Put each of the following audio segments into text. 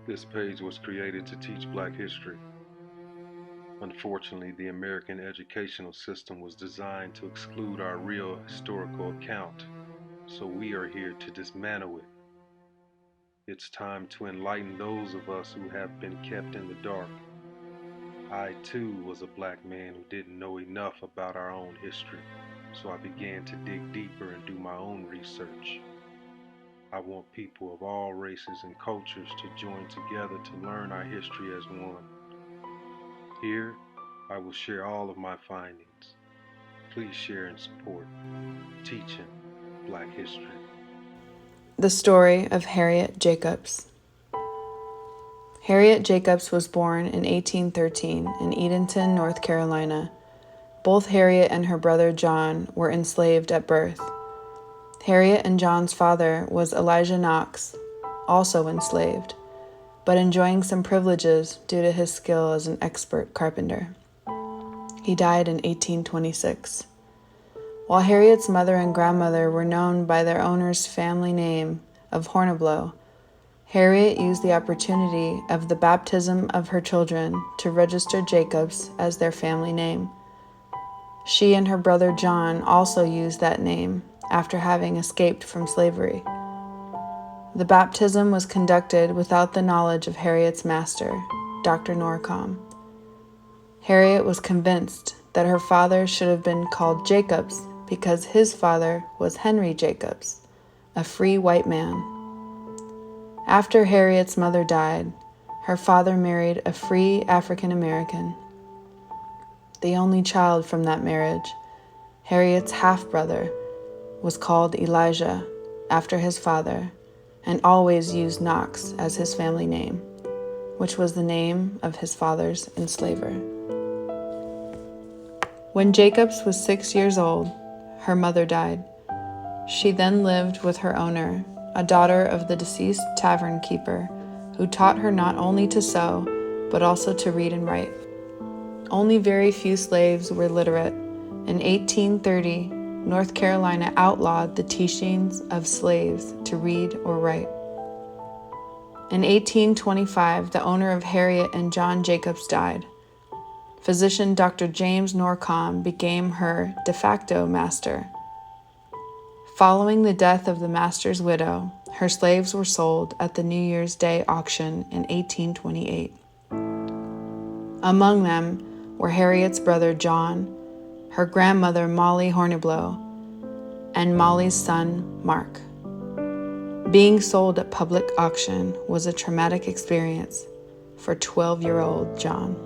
This page was created to teach Black history. Unfortunately, the American educational system was designed to exclude our real historical account, so we are here to dismantle it. It's time to enlighten those of us who have been kept in the dark. I too was a Black man who didn't know enough about our own history, so I began to dig deeper and do my own research. I want people of all races and cultures to join together to learn our history as one. Here, I will share all of my findings. Please share and support Teaching Black History. The story of Harriet Jacobs. Harriet Jacobs was born in 1813 in Edenton, North Carolina. Both Harriet and her brother John were enslaved at birth. Harriet and John's father was Elijah Knox, also enslaved, but enjoying some privileges due to his skill as an expert carpenter. He died in 1826. While Harriet's mother and grandmother were known by their owner's family name of Horniblow, Harriet used the opportunity of the baptism of her children to register Jacobs as their family name. She and her brother John also used that name after having escaped from slavery. The baptism was conducted without the knowledge of Harriet's master, Dr. Norcom. Harriet was convinced that her father should have been called Jacobs because his father was Henry Jacobs, a free white man. After Harriet's mother died, her father married a free African American. The only child from that marriage, Harriet's half-brother, was called Elijah after his father and always used Knox as his family name, which was the name of his father's enslaver. When Jacobs was 6 years old, her mother died. She then lived with her owner, a daughter of the deceased tavern keeper, who taught her not only to sew, but also to read and write. Only very few slaves were literate. In 1830, North Carolina outlawed the teachings of slaves to read or write. In 1825, the owner of Harriet and John Jacobs died. Physician Dr. James Norcom became her de facto master. Following the death of the master's widow, her slaves were sold at the New Year's Day auction in 1828. Among them were Harriet's brother John, her grandmother Molly Horniblow, and Molly's son Mark. Being sold at public auction was a traumatic experience for 12-year-old John.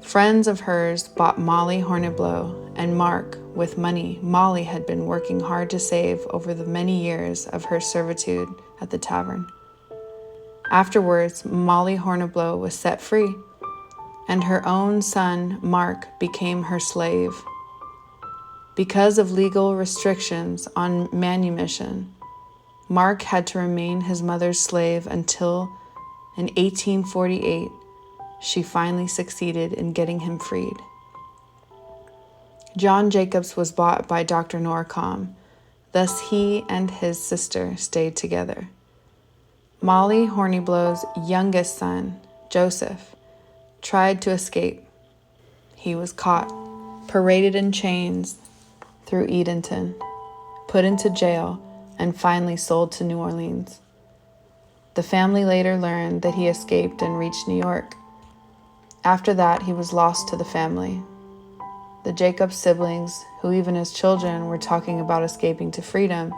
Friends of hers bought Molly Horniblow and Mark with money Molly had been working hard to save over the many years of her servitude at the tavern. Afterwards, Molly Horniblow was set free, and her own son Mark became her slave. Because of legal restrictions on manumission, Mark had to remain his mother's slave until, in 1848, she finally succeeded in getting him freed. John Jacobs was bought by Dr. Norcom, thus he and his sister stayed together. Molly Horniblow's youngest son, Joseph, tried to escape. He was caught, paraded in chains through Edenton, put into jail, and finally sold to New Orleans. The family later learned that he escaped and reached New York. After that, he was lost to the family. The Jacobs siblings, who even as children were talking about escaping to freedom,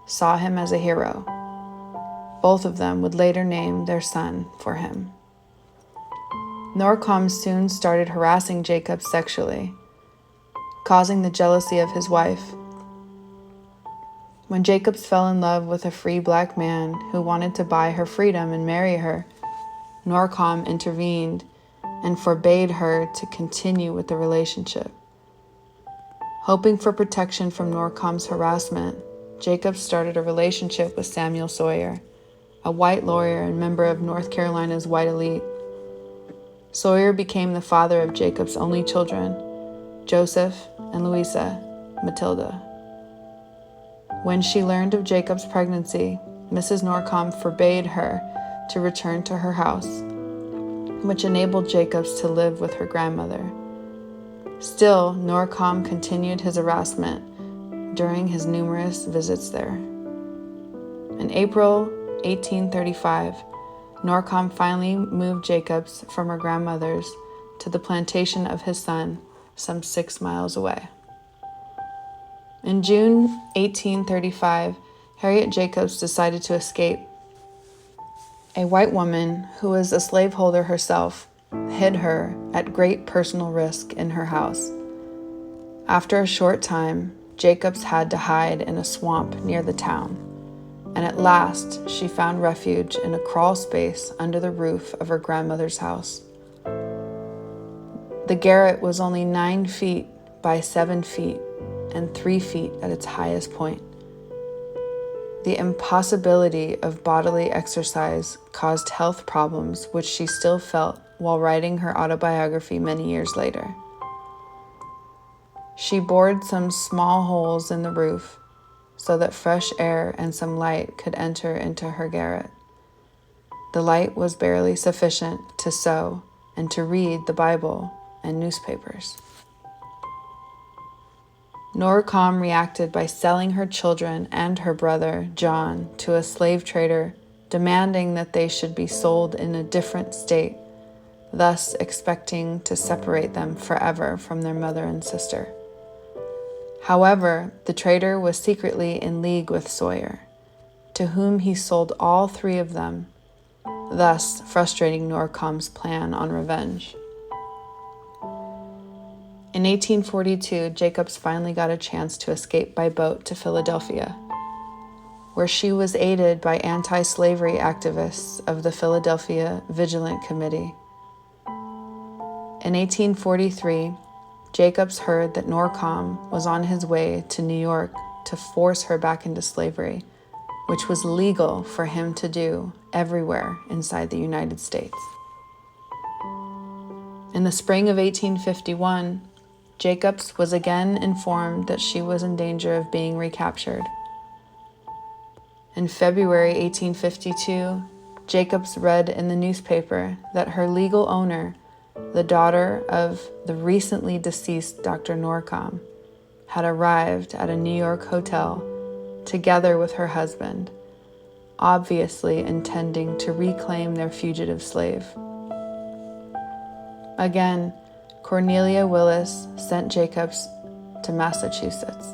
saw him as a hero. Both of them would later name their son for him. Norcom soon started harassing Jacobs sexually, causing the jealousy of his wife. When Jacobs fell in love with a free black man who wanted to buy her freedom and marry her, Norcom intervened and forbade her to continue with the relationship. Hoping for protection from Norcom's harassment, Jacobs started a relationship with Samuel Sawyer, a white lawyer and member of North Carolina's white elite. Sawyer became the father of Jacobs' only children, Joseph and Louisa Matilda. When she learned of Jacob's pregnancy, Mrs. Norcom forbade her to return to her house, which enabled Jacobs to live with her grandmother. Still, Norcom continued his harassment during his numerous visits there. In April 1835, Norcom finally moved Jacobs from her grandmother's to the plantation of his son, some 6 miles away. In June 1835, Harriet Jacobs decided to escape. A white woman, who was a slaveholder herself, hid her at great personal risk in her house. After a short time, Jacobs had to hide in a swamp near the town, and at last she found refuge in a crawl space under the roof of her grandmother's house. The garret was only 9 feet by 7 feet and 3 feet at its highest point. The impossibility of bodily exercise caused health problems which she still felt while writing her autobiography many years later. She bored some small holes in the roof so that fresh air and some light could enter into her garret. The light was barely sufficient to sew and to read the Bible and newspapers. Norcom reacted by selling her children and her brother, John, to a slave trader, demanding that they should be sold in a different state, thus expecting to separate them forever from their mother and sister. However, the trader was secretly in league with Sawyer, to whom he sold all 3 of them, thus frustrating Norcom's plan on revenge. In 1842, Jacobs finally got a chance to escape by boat to Philadelphia, where she was aided by anti-slavery activists of the Philadelphia Vigilant Committee. In 1843, Jacobs heard that Norcom was on his way to New York to force her back into slavery, which was legal for him to do everywhere inside the United States. In the spring of 1851, Jacobs was again informed that she was in danger of being recaptured. In February 1852, Jacobs read in the newspaper that her legal owner, the daughter of the recently deceased Dr. Norcom, had arrived at a New York hotel together with her husband, obviously intending to reclaim their fugitive slave. Again, Cornelia Willis sent Jacobs to Massachusetts.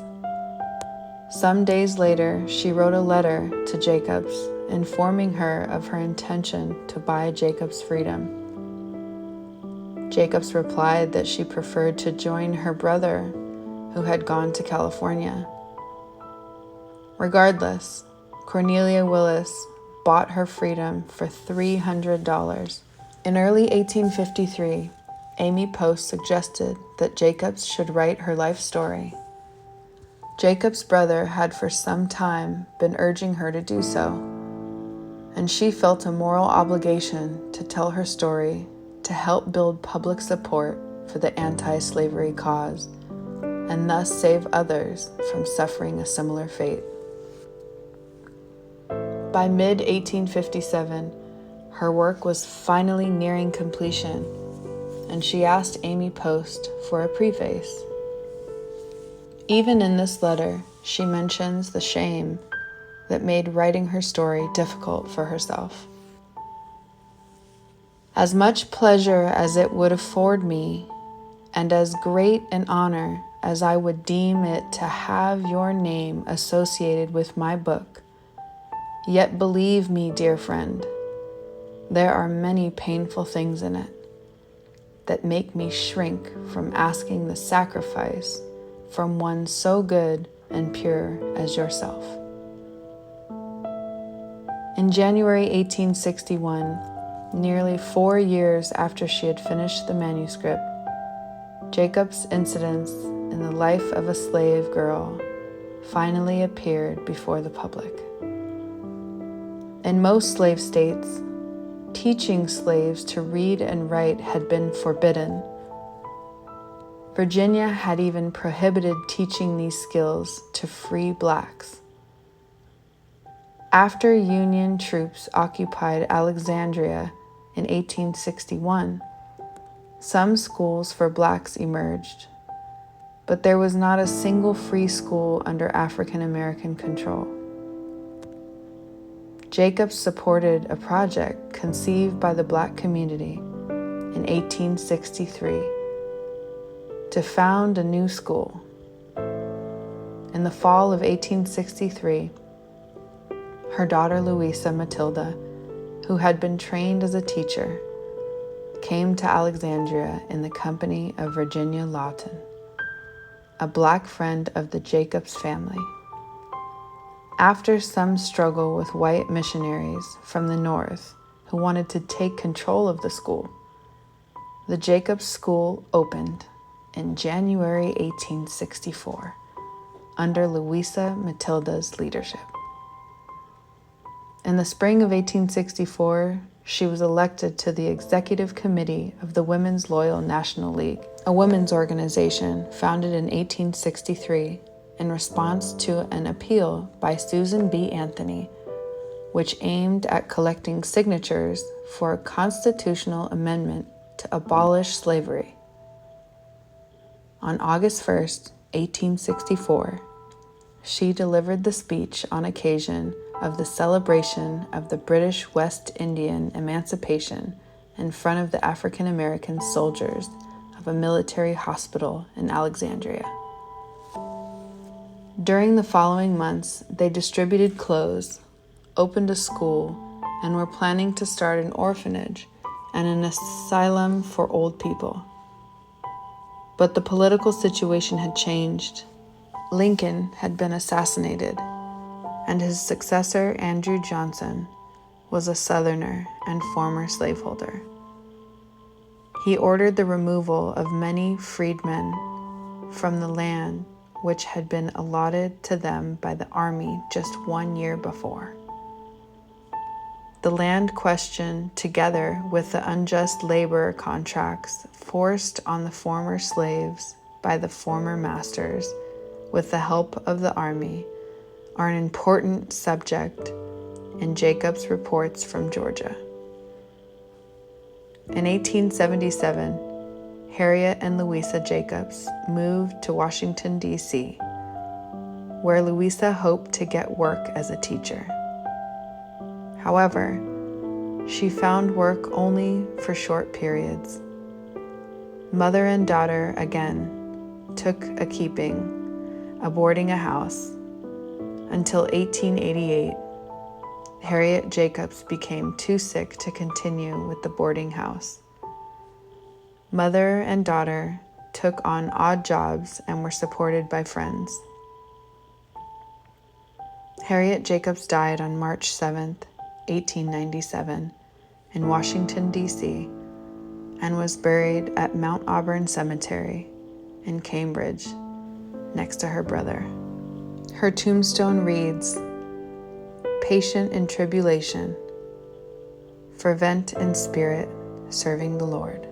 Some days later, she wrote a letter to Jacobs informing her of her intention to buy Jacobs' freedom. Jacobs replied that she preferred to join her brother, who had gone to California. Regardless, Cornelia Willis bought her freedom for $300. In early 1853, Amy Post suggested that Jacobs should write her life story. Jacobs' brother had for some time been urging her to do so, and she felt a moral obligation to tell her story to help build public support for the anti-slavery cause, and thus save others from suffering a similar fate. By mid-1857, her work was finally nearing completion, and she asked Amy Post for a preface. Even in this letter, she mentions the shame that made writing her story difficult for herself. As much pleasure as it would afford me, and as great an honor as I would deem it to have your name associated with my book, yet believe me, dear friend, there are many painful things in it that make me shrink from asking the sacrifice from one so good and pure as yourself. In January 1861, nearly 4 years after she had finished the manuscript, Jacobs' incidents in the life of a slave girl finally appeared before the public. In most slave states, teaching slaves to read and write had been forbidden. Virginia had even prohibited teaching these skills to free blacks. After Union troops occupied Alexandria in 1861, some schools for blacks emerged, but there was not a single free school under African American control. Jacobs supported a project conceived by the black community in 1863 to found a new school. In the fall of 1863, her daughter Louisa Matilda, who had been trained as a teacher, came to Alexandria in the company of Virginia Lawton, a black friend of the Jacobs family. After some struggle with white missionaries from the north who wanted to take control of the school, the Jacobs School opened in January 1864 under Louisa Matilda's leadership. In the spring of 1864, she was elected to the executive committee of the Women's Loyal National League, a women's organization founded in 1863 in response to an appeal by Susan B. Anthony, which aimed at collecting signatures for a constitutional amendment to abolish slavery. On August 1st, 1864, she delivered the speech on occasion of the celebration of the British West Indian emancipation in front of the African American soldiers of a military hospital in Alexandria. During the following months, they distributed clothes, opened a school, and were planning to start an orphanage and an asylum for old people. But the political situation had changed. Lincoln had been assassinated, and his successor, Andrew Johnson, was a Southerner and former slaveholder. He ordered the removal of many freedmen from the land which had been allotted to them by the Army just 1 year before. The land question, together with the unjust labor contracts forced on the former slaves by the former masters with the help of the Army, are an important subject in Jacobs' reports from Georgia. In 1877, Harriet and Louisa Jacobs moved to Washington, D.C., where Louisa hoped to get work as a teacher. However, she found work only for short periods. Mother and daughter again took a keeping, boarding a house, until 1888. Harriet Jacobs became too sick to continue with the boarding house. Mother and daughter took on odd jobs and were supported by friends. Harriet Jacobs died on March 7th, 1897, in Washington, D.C., and was buried at Mount Auburn Cemetery in Cambridge, next to her brother. Her tombstone reads, "Patient in tribulation, fervent in spirit, serving the Lord."